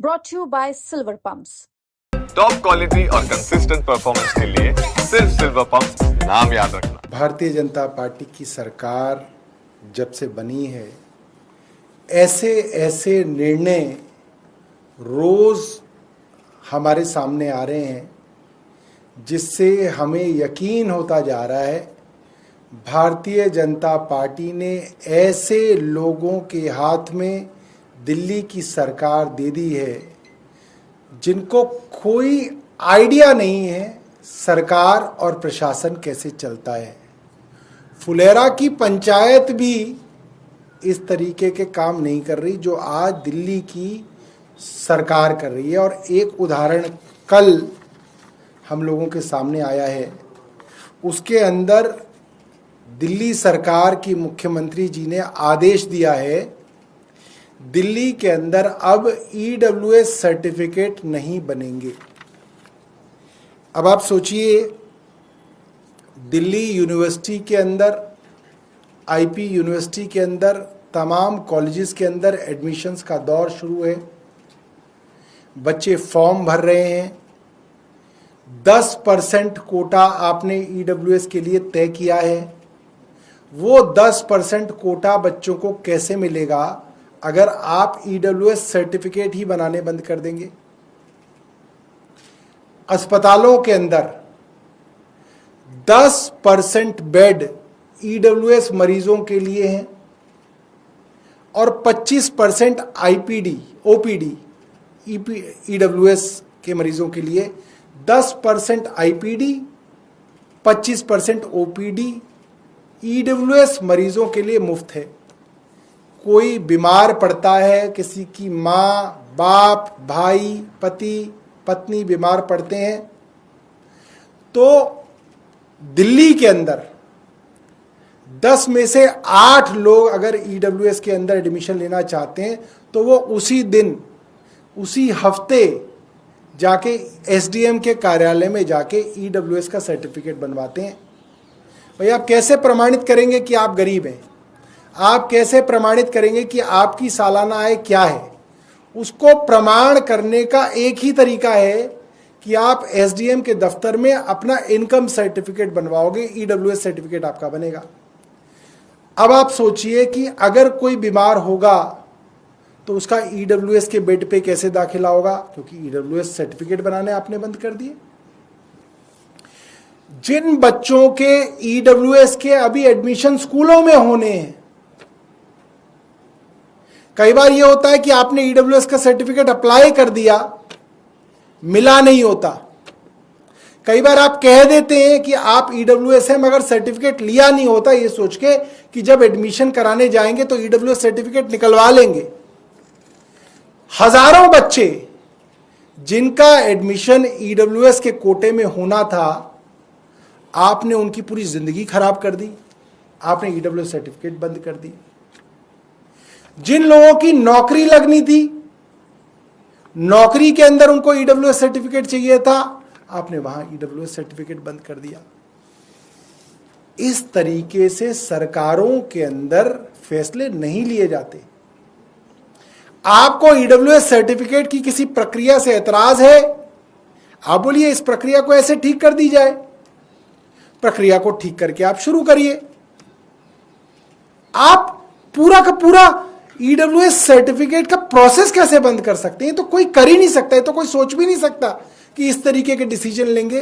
brought to you by Silver Pumps. Top quality और consistent performance के लिए सिर्फ सिल्वर पंप्स नाम याद रखना। भारतीय जनता पार्टी की सरकार जब से बनी है, ऐसे ऐसे निर्णय रोज हमारे सामने आ रहे हैं जिससे हमें यकीन होता जा रहा है भारतीय जनता पार्टी ने ऐसे लोगों के हाथ में दिल्ली की सरकार दे दी है जिनको कोई आइडिया नहीं है सरकार और प्रशासन कैसे चलता है। फुलेरा की पंचायत भी इस तरीके के काम नहीं कर रही जो आज दिल्ली की सरकार कर रही है। और एक उदाहरण कल हम लोगों के सामने आया है, उसके अंदर दिल्ली सरकार की मुख्यमंत्री जी ने आदेश दिया है दिल्ली के अंदर अब EWS सर्टिफिकेट नहीं बनेंगे। अब आप सोचिए, दिल्ली यूनिवर्सिटी के अंदर, IP यूनिवर्सिटी के अंदर, तमाम कॉलेजेस के अंदर एडमिशन्स का दौर शुरू है, बच्चे फॉर्म भर रहे हैं। 10% कोटा आपने EWS के लिए तय किया है। वो 10% कोटा बच्चों को कैसे मिलेगा अगर आप EWS सर्टिफिकेट ही बनाने बंद कर देंगे। अस्पतालों के अंदर 10% बेड EWS मरीजों के लिए हैं और 25% IPD, OPD, EWS के मरीजों के लिए। 10% IPD, 25% OPD EWS मरीजों के लिए मुफ्त है। कोई बीमार पड़ता है, किसी की माँ, बाप, भाई, पति, पत्नी बीमार पड़ते हैं, तो दिल्ली के अंदर 10 में से 8 लोग अगर EWS के अंदर एडमिशन लेना चाहते हैं तो वो उसी दिन, उसी हफ्ते जाके SDM के कार्यालय में जाके EWS का सर्टिफिकेट बनवाते हैं। भाई, आप कैसे प्रमाणित करेंगे कि आप गरीब हैं? आप कैसे प्रमाणित करेंगे कि आपकी सालाना आय क्या है? उसको प्रमाण करने का एक ही तरीका है कि आप SDM के दफ्तर में अपना इनकम सर्टिफिकेट बनवाओगे, EWS सर्टिफिकेट आपका बनेगा। अब आप सोचिए कि अगर कोई बीमार होगा तो उसका EWS के बेड पे कैसे दाखिला होगा, क्योंकि EWS सर्टिफिकेट बनाने आपने बंद कर दिए। जिन बच्चों के EWS के अभी एडमिशन स्कूलों में होने हैं, कई बार यह होता है कि आपने EWS का सर्टिफिकेट अप्लाई कर दिया, मिला नहीं होता। कई बार आप कह देते हैं कि आप EWS है मगर सर्टिफिकेट लिया नहीं होता, ये सोच के कि जब एडमिशन कराने जाएंगे तो EWS सर्टिफिकेट निकलवा लेंगे। हजारों बच्चे जिनका एडमिशन EWS के कोटे में होना था, आपने उनकी पूरी जिंदगी खराब कर दी। आपने EWS सर्टिफिकेट बंद कर दी। जिन लोगों की नौकरी लगनी थी, नौकरी के अंदर उनको EWS सर्टिफिकेट चाहिए था, आपने वहां EWS सर्टिफिकेट बंद कर दिया। इस तरीके से सरकारों के अंदर फैसले नहीं लिए जाते। आपको EWS सर्टिफिकेट की किसी प्रक्रिया से एतराज है, आप बोलिए इस प्रक्रिया को ऐसे ठीक कर दी जाए। प्रक्रिया को ठीक करके आप शुरू करिए। आप पूरा का पूरा EWS सर्टिफिकेट का प्रोसेस कैसे बंद कर सकते हैं? तो कोई कर ही नहीं सकता है, तो कोई सोच भी नहीं सकता कि इस तरीके के डिसीजन लेंगे।